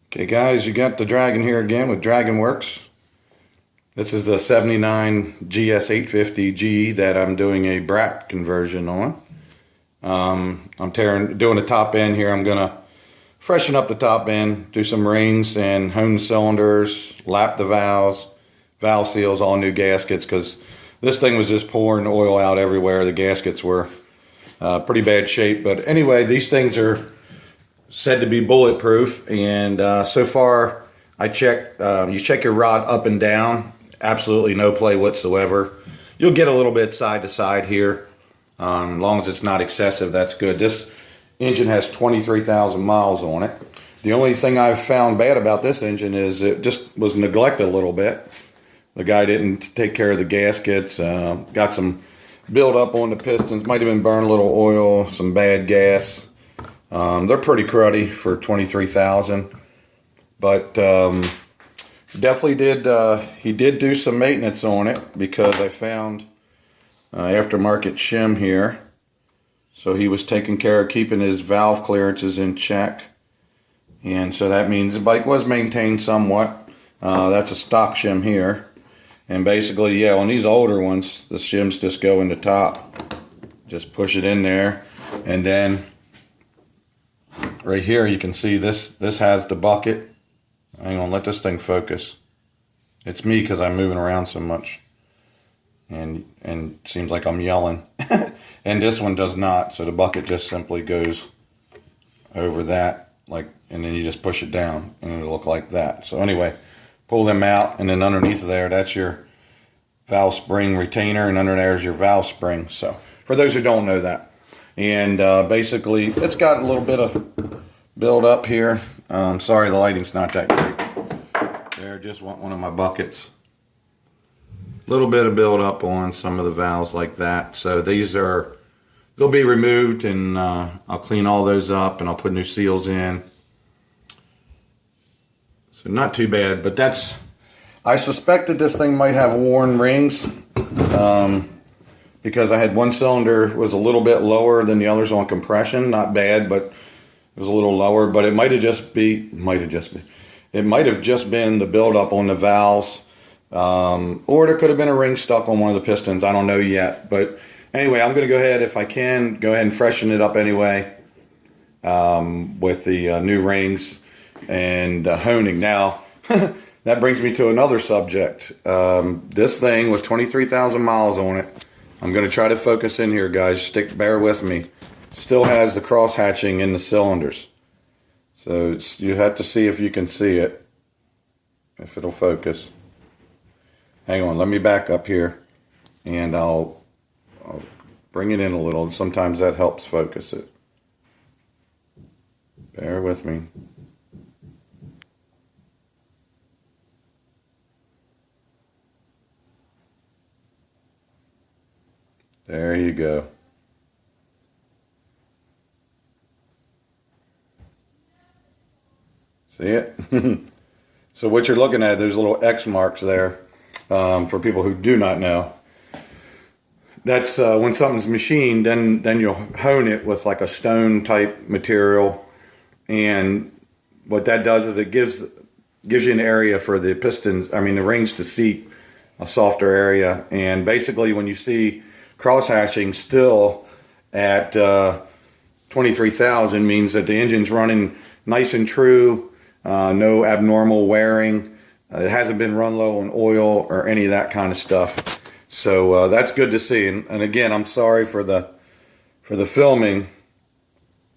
Okay guys, you got the Dragon here again with WORX. This is the 79 GS850G that I'm doing a Brat conversion on. I'm doing the top end here. I'm gonna freshen up the top end, do some rings and hone cylinders, lap the valves, valve seals, all new gaskets, because this thing was just pouring oil out everywhere. The gaskets were pretty bad shape, but anyway, these things are said to be bulletproof, and so far I checked. You check your rod up and down, absolutely no play whatsoever. You'll get a little bit side to side here, as long as it's not excessive. That's good. This engine has 23,000 miles on it. The only thing I've found bad about this engine is it just was neglected a little bit. The guy didn't take care of the gaskets, got some buildup on the pistons, might have been burned a little oil, some bad gas. They're pretty cruddy for 23,000, but definitely he did do some maintenance on it, because I found aftermarket shim here. So he was taking care of keeping his valve clearances in check, and so that means the bike was maintained somewhat. That's a stock shim here, and basically, yeah, on these older ones, the shims just go in the top. Just push it in there, and then right here you can see this has the bucket. Hang on, let this thing focus. It's me because I'm moving around so much, and seems like I'm yelling. And this one does not, so the bucket just simply goes over that, like, and then you just push it down and it'll look like that. So anyway, pull them out, and then underneath there, that's your valve spring retainer, and under there is your valve spring. So for those who don't know that, and basically it's got a little bit of build up here. Sorry, the lighting's not that great. There, just want one of my buckets. Little bit of build up on some of the valves like that. So they'll be removed, and I'll clean all those up, and I'll put new seals in. So not too bad, but I suspected this thing might have worn rings, because I had one cylinder was a little bit lower than the others on compression. Not bad, but it was a little lower. But it might have just been the buildup on the valves, or there could have been a ring stuck on one of the pistons. I don't know yet, but anyway, I'm going to go ahead, if I can, go ahead and freshen it up anyway, with the new rings and honing. Now, that brings me to another subject. This thing with 23,000 miles on it, I'm going to try to focus in here, guys. Bear with me. Still has the cross hatching in the cylinders. So you have to see if you can see it, if it'll focus. Hang on, let me back up here, and I'll bring it in a little. Sometimes that helps focus it. Bear with me. There you go. See it? So what you're looking at, there's little X marks there, for people who do not know. That's when something's machined, then you'll hone it with like a stone type material, and what that does is it gives you an area for the pistons, the rings to seat, a softer area. And basically when you see cross hatching still at 23,000, means that the engine's running nice and true, no abnormal wearing. It hasn't been run low on oil or any of that kind of stuff. So that's good to see. And again, I'm sorry for the filming.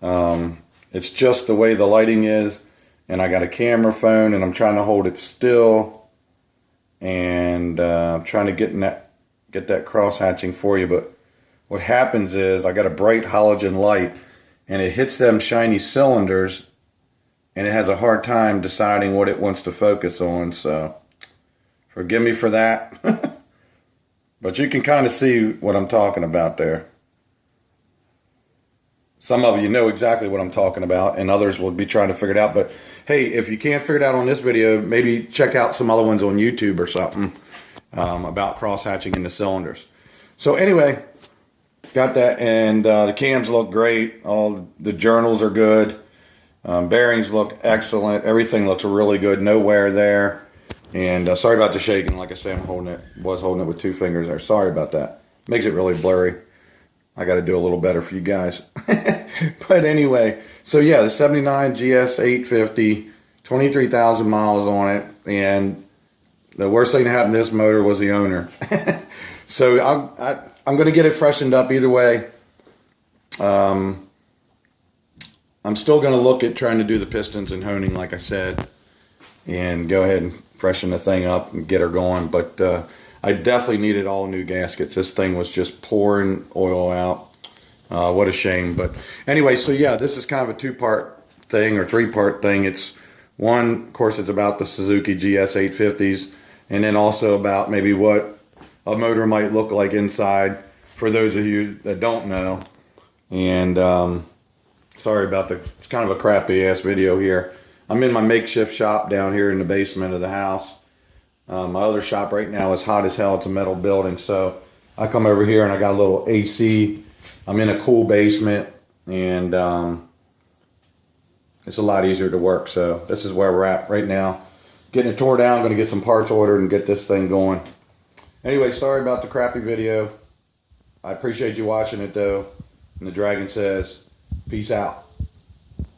It's just the way the lighting is, and I got a camera phone, and I'm trying to hold it still, and I'm trying to get that cross hatching for you. But what happens is I got a bright halogen light, and it hits them shiny cylinders, and it has a hard time deciding what it wants to focus on. So forgive me for that. But you can kind of see what I'm talking about there. Some of you know exactly what I'm talking about, and others will be trying to figure it out. But hey, if you can't figure it out on this video, maybe check out some other ones on YouTube or something, about cross hatching in the cylinders. So anyway, got that, and the cams look great. All the journals are good. Bearings look excellent. Everything looks really good. No wear there. And sorry about the shaking. Like I say, was holding it with 2 fingers there. Sorry about that. Makes it really blurry. I got to do a little better for you guys. But anyway, so yeah, the 79 GS850, 23,000 miles on it. And the worst thing that happened to this motor was the owner. So I'm going to get it freshened up either way. I'm still going to look at trying to do the pistons and honing, like I said, and go ahead and freshen the thing up and get her going. But I definitely needed all new gaskets. This thing was just pouring oil out. What a shame. But anyway, so yeah, this is kind of a 2-part thing or 3-part thing. It's one, of course, it's about the Suzuki GS850s, and then also about maybe what a motor might look like inside for those of you that don't know. And sorry about it's kind of a crappy ass video here. I'm in my makeshift shop down here in the basement of the house. My other shop right now is hot as hell. It's a metal building, so I come over here and I got a little AC. I'm in a cool basement, and it's a lot easier to work. So this is where we're at right now. Getting it tore down, going to get some parts ordered and get this thing going. Anyway, sorry about the crappy video. I appreciate you watching it though. And the Dragon says, peace out.